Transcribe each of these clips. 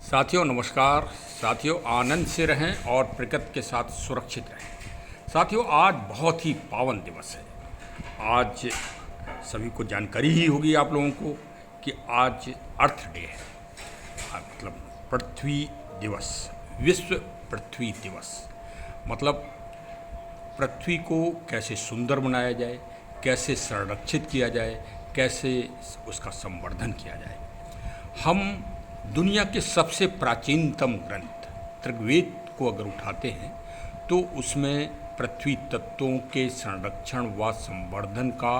साथियों नमस्कार। साथियों आनंद से रहें और प्रकृति के साथ सुरक्षित रहें। साथियों आज बहुत ही पावन दिवस है। आज सभी को जानकारी ही होगी आप लोगों को कि आज अर्थ डे है, मतलब पृथ्वी दिवस, विश्व पृथ्वी दिवस। मतलब पृथ्वी को कैसे सुंदर बनाया जाए, कैसे संरक्षित किया जाए, कैसे उसका संवर्धन किया जाए। हम दुनिया के सबसे प्राचीनतम ग्रंथ ऋग्वेद को अगर उठाते हैं तो उसमें पृथ्वी तत्वों के संरक्षण व संवर्धन का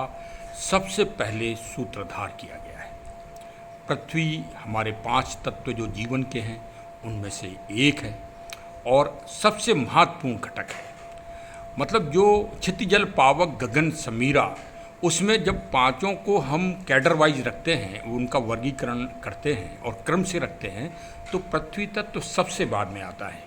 सबसे पहले सूत्रधार किया गया है। पृथ्वी हमारे 5 तत्व जो जीवन के हैं उनमें से एक है और सबसे महत्वपूर्ण घटक है। मतलब जो क्षितिजल पावक गगन समीरा, उसमें जब पांचों को हम कैडर वाइज रखते हैं, उनका वर्गीकरण करते हैं और क्रम से रखते हैं, तो पृथ्वी तत्व सबसे बाद में आता है।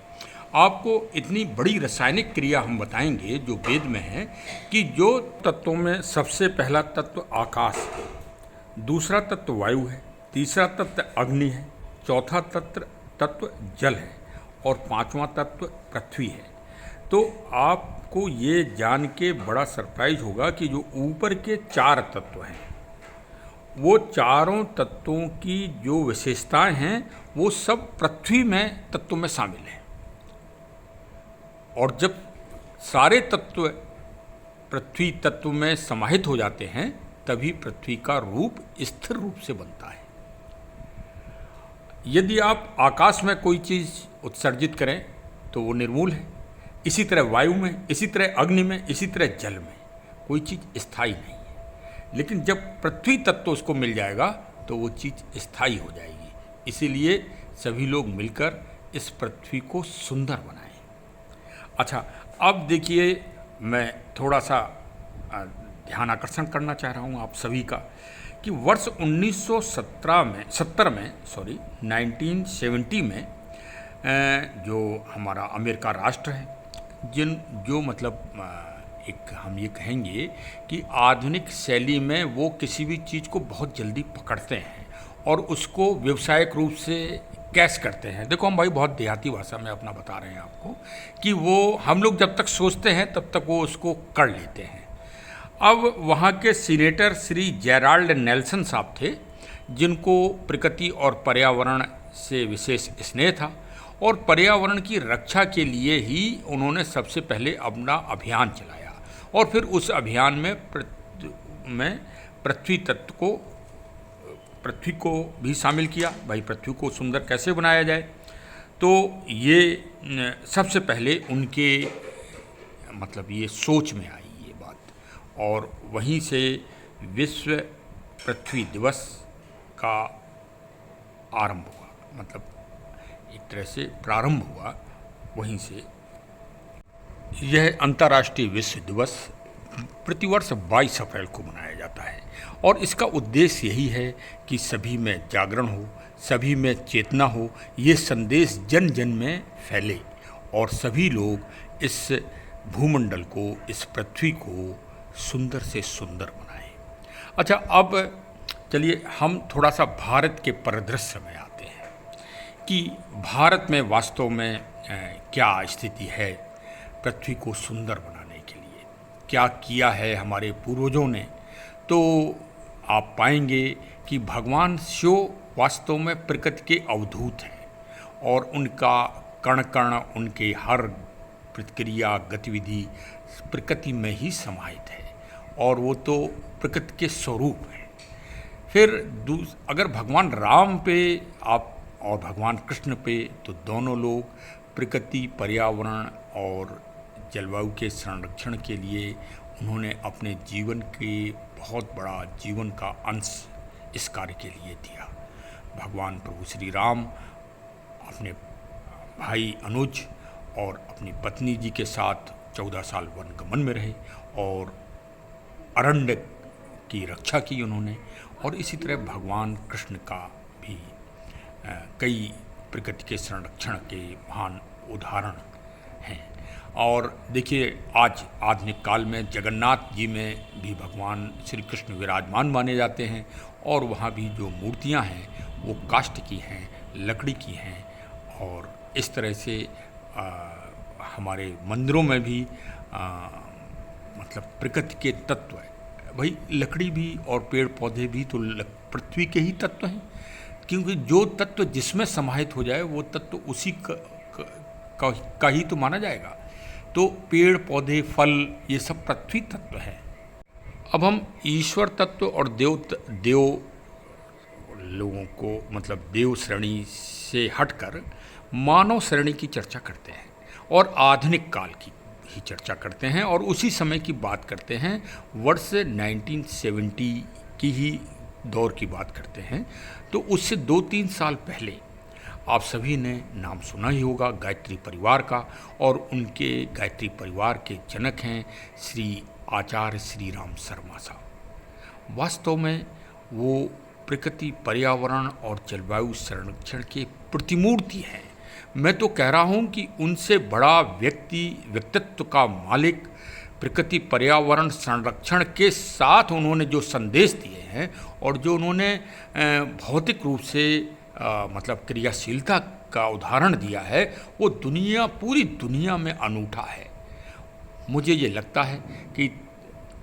आपको इतनी बड़ी रासायनिक क्रिया हम बताएंगे जो वेद में है कि जो तत्वों में सबसे पहला तत्व आकाश है, दूसरा तत्व वायु है, तीसरा तत्व अग्नि है, चौथा तत्व जल है और पांचवा तत्व पृथ्वी है। तो आपको ये जान के बड़ा सरप्राइज होगा कि जो ऊपर के 4 तत्व हैं वो चारों तत्वों की जो विशेषताएं हैं वो सब पृथ्वी में तत्व में शामिल हैं। और जब सारे तत्व पृथ्वी तत्व में समाहित हो जाते हैं तभी पृथ्वी का रूप स्थिर रूप से बनता है। यदि आप आकाश में कोई चीज़ उत्सर्जित करें तो वो निर्मूल है, इसी तरह वायु में, इसी तरह अग्नि में, इसी तरह जल में कोई चीज़ स्थायी नहीं है। लेकिन जब पृथ्वी तत्व उसको मिल जाएगा तो वो चीज़ स्थायी हो जाएगी। इसीलिए सभी लोग मिलकर इस पृथ्वी को सुंदर बनाएं। अच्छा, अब देखिए मैं थोड़ा सा ध्यान आकर्षण करना चाह रहा हूँ आप सभी का कि वर्ष 1970 में जो हमारा अमेरिका राष्ट्र है, जो मतलब एक हम ये कहेंगे कि आधुनिक शैली में वो किसी भी चीज़ को बहुत जल्दी पकड़ते हैं और उसको व्यावसायिक रूप से कैश करते हैं। देखो हम भाई बहुत देहाती भाषा में अपना बता रहे हैं आपको कि वो हम लोग जब तक सोचते हैं तब तक वो उसको कर लेते हैं। अब वहाँ के सीनेटर श्री जेराल्ड नेल्सन साहब थे जिनको प्रकृति और पर्यावरण से विशेष स्नेह था और पर्यावरण की रक्षा के लिए ही उन्होंने सबसे पहले अपना अभियान चलाया और फिर उस अभियान में पृथ्वी को भी शामिल किया। भाई पृथ्वी को सुंदर कैसे बनाया जाए, तो ये सबसे पहले उनके मतलब ये सोच में आई ये बात और वहीं से विश्व पृथ्वी दिवस का आरंभ हुआ, मतलब एक तरह से प्रारंभ हुआ वहीं से। यह अंतर्राष्ट्रीय विश्व दिवस प्रतिवर्ष 22 अप्रैल को मनाया जाता है और इसका उद्देश्य यही है कि सभी में जागरण हो, सभी में चेतना हो, ये संदेश जन जन में फैले और सभी लोग इस भूमंडल को, इस पृथ्वी को सुंदर से सुंदर बनाएं। अच्छा, अब चलिए हम थोड़ा सा भारत के परिदृश्य में आते हैं कि भारत में वास्तव में क्या स्थिति है पृथ्वी को सुंदर बनाने के लिए, क्या किया है हमारे पूर्वजों ने। तो आप पाएंगे कि भगवान शिव वास्तव में प्रकृति के अवधूत हैं और उनका कण कण, उनके हर प्रतिक्रिया गतिविधि प्रकृति में ही समाहित है और वो तो प्रकृति के स्वरूप हैं। फिर अगर भगवान राम पे आप और भगवान कृष्ण पे, तो दोनों लोग प्रकृति, पर्यावरण और जलवायु के संरक्षण के लिए उन्होंने अपने जीवन के बहुत बड़ा जीवन का अंश इस कार्य के लिए दिया। भगवान प्रभु श्री राम अपने भाई अनुज और अपनी पत्नी जी के साथ 14 साल वनगमन में रहे और अरण्य की रक्षा की उन्होंने। और इसी तरह भगवान कृष्ण का भी कई प्रकृति के संरक्षण के महान उदाहरण हैं। और देखिए आज आधुनिक काल में जगन्नाथ जी में भी भगवान श्री कृष्ण विराजमान माने जाते हैं और वहाँ भी जो मूर्तियाँ हैं वो काष्ठ की हैं, लकड़ी की हैं और इस तरह से हमारे मंदिरों में भी मतलब प्रकृति के तत्व है। भाई लकड़ी भी और पेड़ पौधे भी तो पृथ्वी के ही तत्व हैं, क्योंकि जो तत्व जिसमें समाहित हो जाए वो तत्व उसी का ही तो माना जाएगा। तो पेड़ पौधे फल ये सब पृथ्वी तत्व है। अब हम ईश्वर तत्व और देव लोगों को मतलब देव श्रेणी से हटकर मानव श्रेणी की चर्चा करते हैं और आधुनिक काल की ही चर्चा करते हैं और उसी समय की बात करते हैं। वर्ष 1970 की ही दौर की बात करते हैं। तो उससे 2-3 साल पहले आप सभी ने नाम सुना ही होगा गायत्री परिवार का, और उनके गायत्री परिवार के जनक हैं श्री आचार्य श्री राम शर्मा साहब। वास्तव में वो प्रकृति पर्यावरण और जलवायु संरक्षण के प्रतिमूर्ति हैं। मैं तो कह रहा हूँ कि उनसे बड़ा व्यक्तित्व का मालिक, प्रकृति पर्यावरण संरक्षण के साथ उन्होंने जो संदेश दिए हैं और जो उन्होंने भौतिक रूप से मतलब क्रियाशीलता का उदाहरण दिया है, वो पूरी दुनिया में अनूठा है। मुझे ये लगता है कि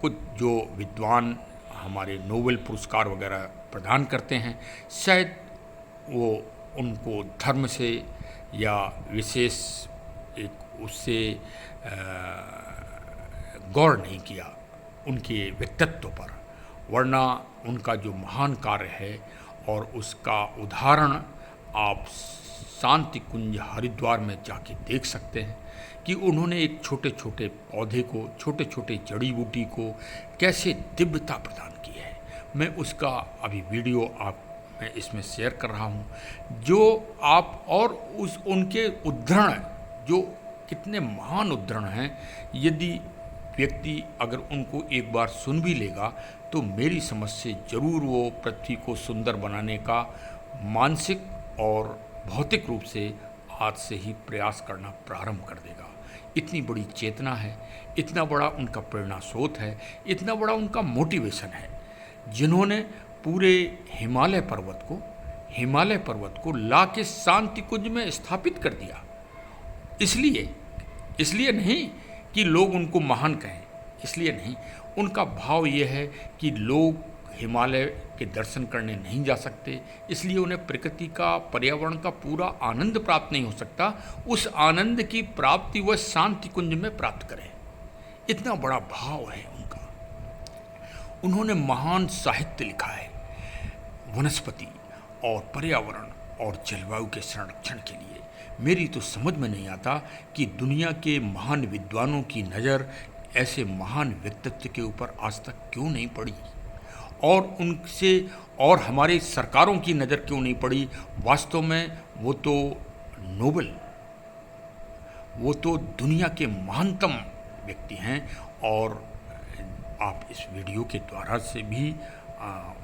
कुछ जो विद्वान हमारे नोबेल पुरस्कार वगैरह प्रदान करते हैं, शायद वो उनको धर्म से या विशेष एक उससे गौर नहीं किया उनके व्यक्तित्व पर, वरना उनका जो महान कार्य है और उसका उदाहरण आप शांति कुंज हरिद्वार में जाके देख सकते हैं कि उन्होंने एक छोटे छोटे पौधे को, छोटे छोटे जड़ी बूटी को कैसे दिव्यता प्रदान की है। मैं उसका अभी वीडियो मैं इसमें शेयर कर रहा हूँ, जो आप और उनके उद्धरण जो कितने महान उद्धरण हैं, यदि व्यक्ति अगर उनको एक बार सुन भी लेगा तो मेरी समझ से ज़रूर वो पृथ्वी को सुंदर बनाने का मानसिक और भौतिक रूप से आज से ही प्रयास करना प्रारंभ कर देगा। इतनी बड़ी चेतना है, इतना बड़ा उनका प्रेरणा स्रोत है, इतना बड़ा उनका मोटिवेशन है, जिन्होंने पूरे हिमालय पर्वत को ला के शांति कुंज में स्थापित कर दिया। इसलिए नहीं कि लोग उनको महान कहें, इसलिए नहीं, उनका भाव ये है कि लोग हिमालय के दर्शन करने नहीं जा सकते, इसलिए उन्हें प्रकृति का, पर्यावरण का पूरा आनंद प्राप्त नहीं हो सकता। उस आनंद की प्राप्ति वह शांति कुंज में प्राप्त करें, इतना बड़ा भाव है उनका। उन्होंने महान साहित्य लिखा है वनस्पति और पर्यावरण और जलवायु के संरक्षण के लिए। मेरी तो समझ में नहीं आता कि दुनिया के महान विद्वानों की नज़र ऐसे महान व्यक्तित्व के ऊपर आज तक क्यों नहीं पड़ी, और उनसे और हमारी सरकारों की नज़र क्यों नहीं पड़ी। वास्तव में वो तो दुनिया के महानतम व्यक्ति हैं, और आप इस वीडियो के द्वारा से भी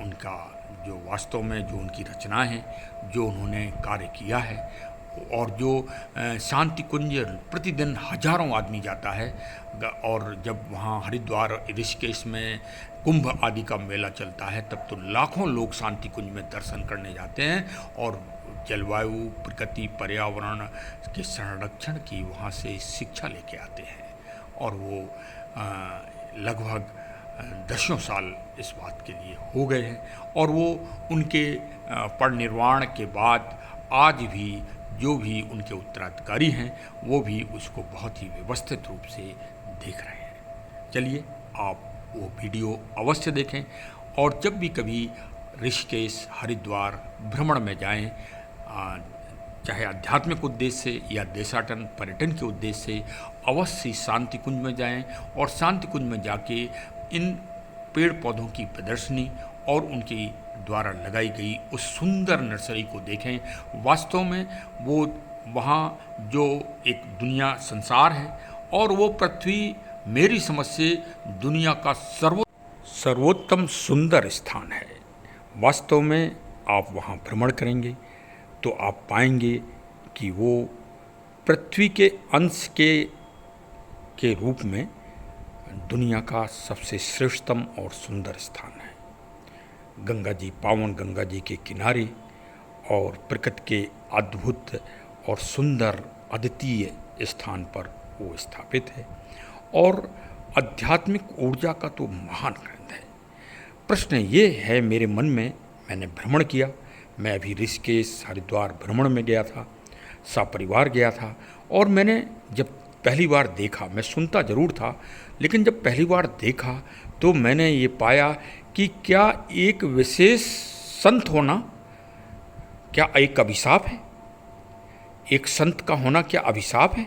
उनका जो वास्तव में जो उनकी रचना है, जो उन्होंने कार्य किया है, और जो शांति कुंज प्रतिदिन हजारों आदमी जाता है, और जब वहाँ हरिद्वार ऋषिकेश में कुंभ आदि का मेला चलता है तब तो लाखों लोग शांति कुंज में दर्शन करने जाते हैं और जलवायु, प्रकृति, पर्यावरण के संरक्षण की वहाँ से शिक्षा लेके आते हैं। और वो लगभग 10 साल इस बात के लिए हो गए हैं, और वो उनके परिनिर्वाण के बाद आज भी जो भी उनके उत्तराधिकारी हैं वो भी उसको बहुत ही व्यवस्थित रूप से देख रहे हैं। चलिए आप वो वीडियो अवश्य देखें, और जब भी कभी ऋषिकेश, हरिद्वार भ्रमण में जाएं, चाहे आध्यात्मिक उद्देश्य से या देशाटन पर्यटन के उद्देश्य से, अवश्य शांति कुंज में जाएं और शांति कुंज में जाके इन पेड़ पौधों की प्रदर्शनी और उनकी द्वारा लगाई गई उस सुंदर नर्सरी को देखें। वास्तव में वो वहाँ जो एक दुनिया संसार है, और वो पृथ्वी मेरी समझ से दुनिया का सर्वोत्तम सुंदर स्थान है। वास्तव में आप वहाँ भ्रमण करेंगे तो आप पाएंगे कि वो पृथ्वी के अंश के रूप में दुनिया का सबसे श्रेष्ठतम और सुंदर स्थान है। गंगा जी, पावन गंगा जी के किनारे और प्रकृति के अद्भुत और सुंदर अद्वितीय स्थान पर वो स्थापित है और आध्यात्मिक ऊर्जा का तो महान ग्रंथ है। प्रश्न ये है मेरे मन में, मैंने भ्रमण किया, मैं अभी ऋषिकेश हरिद्वार भ्रमण में गया था, सपरिवार गया था, और मैंने जब पहली बार देखा, मैं सुनता ज़रूर था, लेकिन जब पहली बार देखा तो मैंने ये पाया कि क्या एक विशेष संत होना क्या एक अभिशाप है? एक संत का होना क्या अभिशाप है?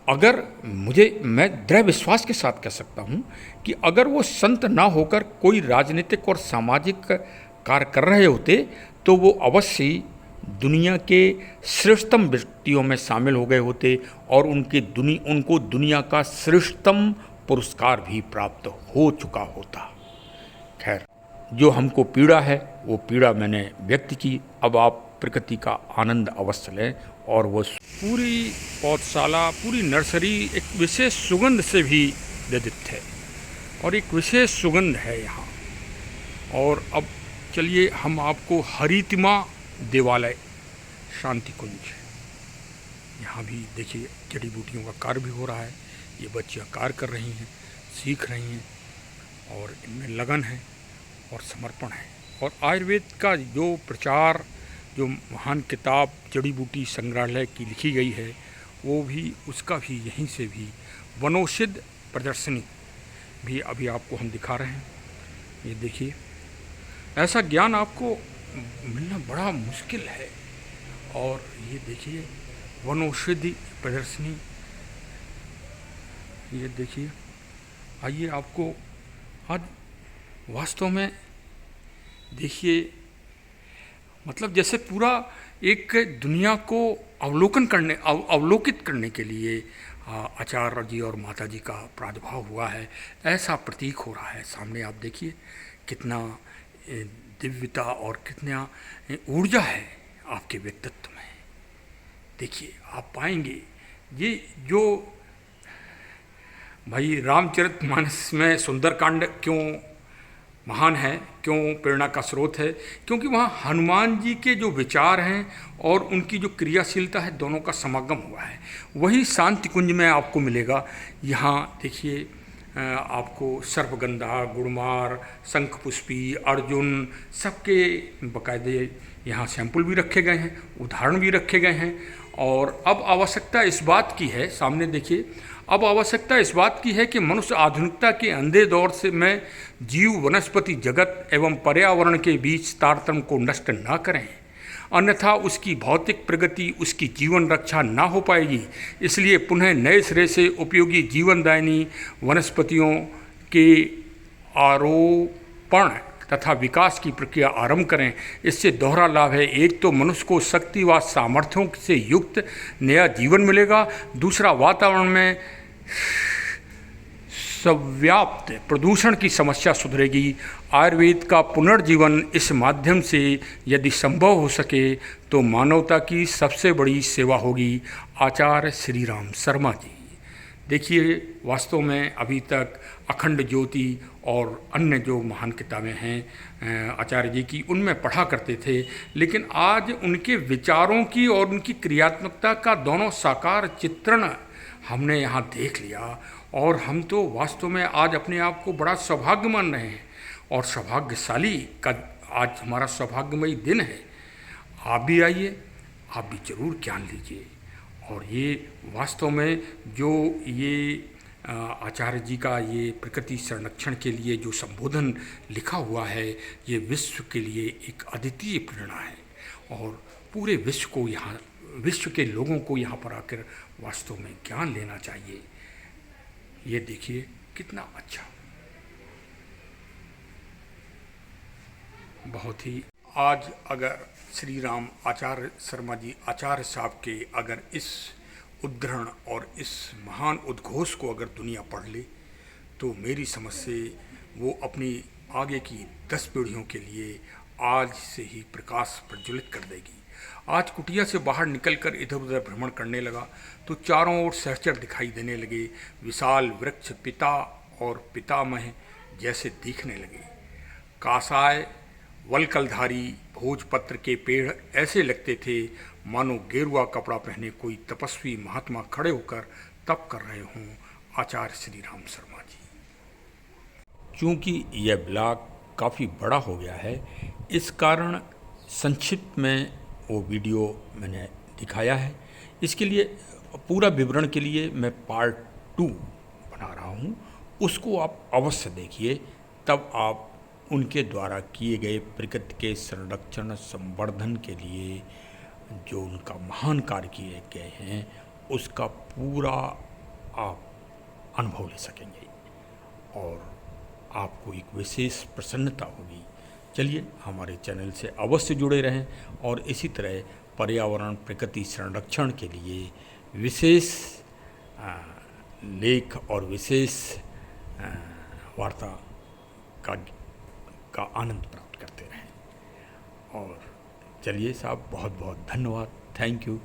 अगर मैं दृढ़ विश्वास के साथ कह सकता हूँ कि अगर वो संत ना होकर कोई राजनीतिक और सामाजिक कार्य कर रहे होते तो वो अवश्य ही दुनिया के श्रेष्ठतम व्यक्तियों में शामिल हो गए होते और उनको दुनिया का श्रेष्ठतम पुरस्कार भी प्राप्त हो चुका होता। खैर, जो हमको पीड़ा है वो पीड़ा मैंने व्यक्त की। अब आप प्रकृति का आनंद अवश्य लें। और वो पूरी पौधशाला, पूरी नर्सरी एक विशेष सुगंध से भी व्यथित है और एक विशेष सुगंध है यहाँ। और अब चलिए हम आपको हरितिमा देवालय शांति कुंज, यहाँ भी देखिए जड़ी बूटियों का कार्य भी हो रहा है। ये बच्चियाँ कार्य कर रही हैं, सीख रही हैं और इनमें लगन है और समर्पण है। और आयुर्वेद का जो प्रचार, जो महान किताब जड़ी बूटी संग्रहालय की लिखी गई है, वो भी उसका भी यहीं से भी वनौषध प्रदर्शनी भी अभी आपको हम दिखा रहे हैं। ये देखिए, ऐसा ज्ञान आपको मिलना बड़ा मुश्किल है। और ये देखिए वनौषधि प्रदर्शनी, ये देखिए। आइए आपको आज वास्तव में देखिए, मतलब जैसे पूरा एक दुनिया को अवलोकित करने के लिए आचार्य जी और माता जी का प्रादुर्भाव हुआ है, ऐसा प्रतीक हो रहा है। सामने आप देखिए कितना दिव्यता और कितना ऊर्जा है आपके व्यक्तित्व में। देखिए आप पाएंगे ये जो भाई रामचरितमानस में सुंदरकांड क्यों महान है, क्यों प्रेरणा का स्रोत है, क्योंकि वहाँ हनुमान जी के जो विचार हैं और उनकी जो क्रियाशीलता है, दोनों का समागम हुआ है। वही शांति कुंज में आपको मिलेगा। यहाँ देखिए आपको सर्पगंधा, गुड़मार, शंखपुष्पी, अर्जुन, सबके बाकायदे यहाँ सैंपल भी रखे गए हैं, उदाहरण भी रखे गए हैं। और अब आवश्यकता इस बात की है, सामने देखिए, अब आवश्यकता इस बात की है कि मनुष्य आधुनिकता के अंधे दौर से में जीव, वनस्पति जगत एवं पर्यावरण के बीच तारतम्य को नष्ट न करें, अन्यथा उसकी भौतिक प्रगति, उसकी जीवन रक्षा ना हो पाएगी। इसलिए पुनः नए सिरे से उपयोगी जीवनदायिनी वनस्पतियों के आरोपण तथा विकास की प्रक्रिया आरंभ करें। इससे दोहरा लाभ है, एक तो मनुष्य को शक्ति व सामर्थ्यों से युक्त नया जीवन मिलेगा, दूसरा वातावरण में सर्वव्याप्त प्रदूषण की समस्या सुधरेगी। आयुर्वेद का पुनर्जीवन इस माध्यम से यदि संभव हो सके तो मानवता की सबसे बड़ी सेवा होगी। आचार्य श्री राम शर्मा जी। देखिए वास्तव में अभी तक अखंड ज्योति और अन्य जो महान किताबें हैं आचार्य जी की, उनमें पढ़ा करते थे, लेकिन आज उनके विचारों की और उनकी क्रियात्मकता का दोनों साकार चित्रण हमने यहाँ देख लिया। और हम तो वास्तव में आज अपने आप को बड़ा सौभाग्य मान रहे हैं और सौभाग्यशाली का आज हमारा सौभाग्यमयी दिन है। आप भी आइए, आप भी जरूर ज्ञान लीजिए। और ये वास्तव में जो ये आचार्य जी का ये प्रकृति संरक्षण के लिए जो संबोधन लिखा हुआ है, ये विश्व के लिए एक अद्वितीय प्रेरणा है और पूरे विश्व को यहाँ, विश्व के लोगों को यहाँ पर आकर वास्तव में ज्ञान लेना चाहिए। ये देखिए कितना अच्छा, बहुत ही। आज अगर श्री राम आचार्य शर्मा जी आचार्य साहब के अगर इस उद्धरण और इस महान उद्घोष को अगर दुनिया पढ़ ले तो मेरी समझ से वो अपनी आगे की 10 पीढ़ियों के लिए आज से ही प्रकाश प्रज्वलित कर देगी। आज कुटिया से बाहर निकलकर इधर उधर भ्रमण करने लगा तो चारों ओर सहचर दिखाई देने लगे। विशाल वृक्ष पिता और पितामह जैसे दिखने लगे। कासाय वलकलधारी भोजपत्र के पेड़ ऐसे लगते थे मानो गेरुआ कपड़ा पहने कोई तपस्वी महात्मा खड़े होकर तप कर रहे हों। आचार्य श्री राम शर्मा जी। चूँकि यह ब्लॉग काफ़ी बड़ा हो गया है, इस कारण संक्षिप्त में वो वीडियो मैंने दिखाया है। इसके लिए पूरा विवरण के लिए मैं पार्ट 2 बना रहा हूँ, उसको आप अवश्य देखिए, तब आप उनके द्वारा किए गए प्रकृति के संरक्षण संवर्धन के लिए जो उनका महान कार्य किए गए हैं उसका पूरा आप अनुभव ले सकेंगे और आपको एक विशेष प्रसन्नता होगी। चलिए हमारे चैनल से अवश्य जुड़े रहें और इसी तरह पर्यावरण प्रकृति संरक्षण के लिए विशेष लेख और विशेष वार्ता का आनंद प्राप्त करते रहें। और चलिए साहब, बहुत बहुत धन्यवाद। Thank you.